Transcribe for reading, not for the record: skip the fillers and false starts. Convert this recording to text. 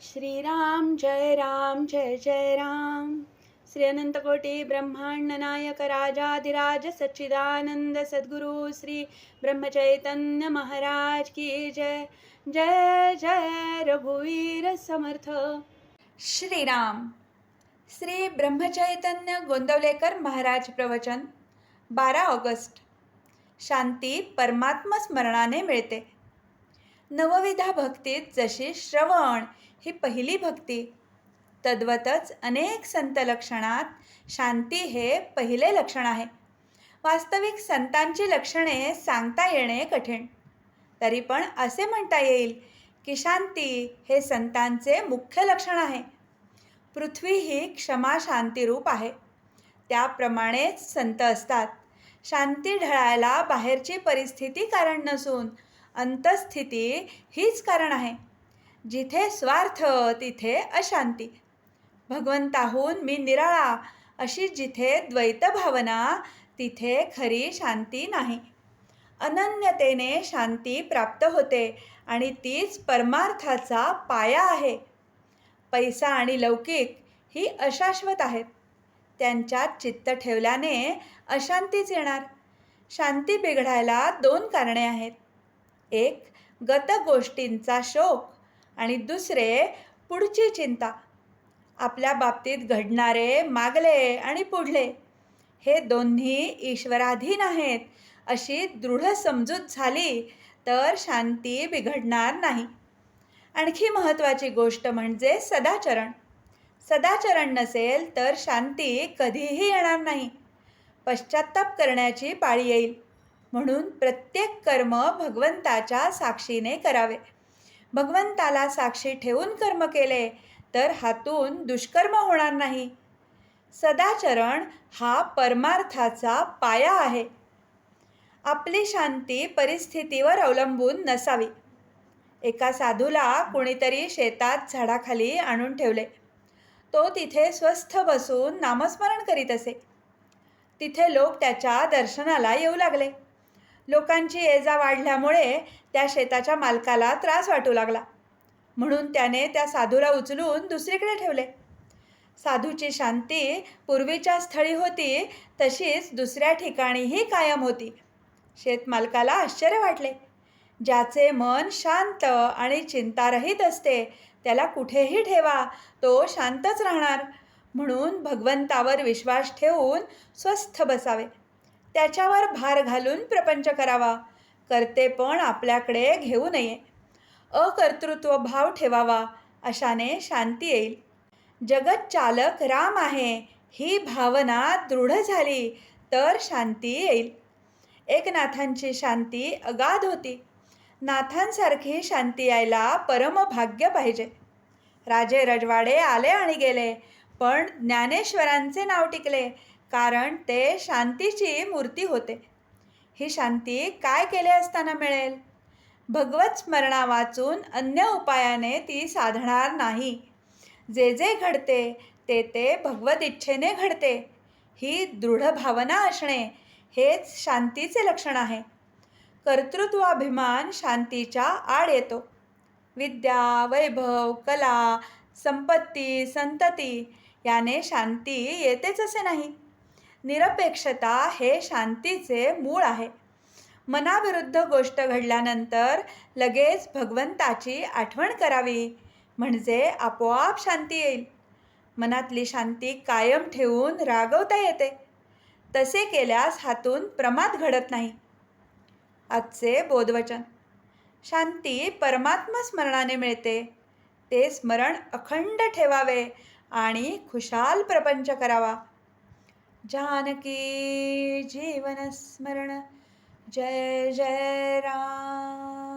श्रीराम जय जय राम. श्री अनंतकोटी ब्रह्मांड नायक राजाधिराज सच्चिदानंद सद्गुरु श्री ब्रह्मचैतन्य महाराज की जय. जय जय रघुवीर समर्थ. श्रीराम. श्री ब्रह्मचैतन्य गोंदवलेकर महाराज प्रवचन. 12 ऑगस्ट. शांती परमात्मा स्मरणाने मिळते. नवविधा भक्तीत जशी श्रवण ही पहिली भक्ती, तद्वतच अनेक संत लक्षणात शांती हे पहिले लक्षण आहे. वास्तविक संतांची लक्षणे सांगता येणे कठीण. तरी पण असे म्हणता येईल की शांती हे संतांचे मुख्य लक्षण आहे. पृथ्वी ही क्षमा शांतीरूप आहे. त्याप्रमाणेच संत असतात. शांती ढळायला बाहेरची परिस्थिती कारण नसून अंतस्थिती हीच कारण आहे. जिथे स्वार्थ तिथे अशांती. भगवंताहून मी निराळा अशी जिथे द्वैत भावना तिथे खरी शांती नाही. अनन्यतेने शांती प्राप्त होते आणि तीच परमार्थाचा पाया आहे. पैसा आणि लौकिक ही अशाश्वत आहेत. त्यांच्यात चित्त ठेवल्याने अशांतीच येणार. शांती बिघडायला 2 कारणे आहेत. एक गत गोष्टींचा शोक आणि दुसरे पुढची चिंता. आपल्या बाबतीत घडणारे मागले आणि पुढले हे दोन्ही ईश्वराधीन आहेत अशी दृढ समजूत झाली तर शांती बिघडणार नाही. आणखी महत्त्वाची गोष्ट म्हणजे सदाचरण. सदाचरण नसेल तर शांती कधीही येणार नाही. पश्चात्ताप करण्याची पाळी येईल. म्हणून प्रत्येक कर्म भगवंताच्या साक्षीने करावे. भगवंताला साक्षी ठेवून कर्म केले तर हातून दुष्कर्म होणार नाही. सदाचरण हा परमार्थाचा पाया आहे. आपली शांती परिस्थितीवर अवलंबून नसावी. एका साधूला कोणीतरी शेतात झाडाखाली आणून ठेवले. तो तिथे स्वस्थ बसून नामस्मरण करीत असे. तिथे लोक त्याच्या दर्शनाला येऊ लागले. लोकांची ये-जा वाढल्यामुळे त्या शेताच्या मालकाला त्रास वाटू लागला. म्हणून त्याने त्या साधूला उचलून दुसरीकडे ठेवले. साधूची शांती पूर्वीच्या स्थळी होती तशीच दुसऱ्या ठिकाणीही कायम होती. शेतमालकाला आश्चर्य वाटले. ज्याचे मन शांत आणि चिंतारहित असते त्याला कुठेही ठेवा तो शांतच राहणार. म्हणून भगवंतावर विश्वास ठेवून स्वस्थ बसावे. त्याच्यावर भार घालून प्रपंच करावा. कर्तेपण आपल्याकडे घेऊ नये. अकर्तृत्व भाव ठेवावा. अशाने शांती येईल. जगत चालक राम आहे ही भावना दृढ झाली तर शांती येईल. एकनाथांची शांती अगाध होती. नाथांसारखी शांती यायला परमभाग्य पाहिजे. राजे रजवाडे आले आणि गेले पण ज्ञानेश्वरांचे नाव टिकले कारण ते शांतीची मूर्ती होते. ही शांती काय केले असताना मिळेल? भगवत स्मरणा वाचून अन्य उपायाने ती साधणार नाही. जे जे घडते ते ते भगवत इच्छेने घडते ही दृढ भावना असणे हेच शांतीचे लक्षण आहे. कर्तृत्वाभिमान शांतीच्या आड येतो. विद्या, वैभव, कला, संपत्ती, संतती याने शांती येतेच असे नाही. निरपेक्षता हे शांतीचे मूळ आहे. मनाविरुद्ध गोष्ट घडल्यानंतर लगेच भगवंताची आठवण करावी म्हणजे आपोआप शांती येईल. मनातली शांती कायम ठेवून रागवता येते. तसे केल्यास हातून प्रमाद घडत नाही. आजचे बोधवचन. शांती परमात्मा स्मरणाने मिळते. ते स्मरण अखंड ठेवावे आणि खुशाल प्रपंच करावा. जानकी जीवन स्मरण. जय जय राम.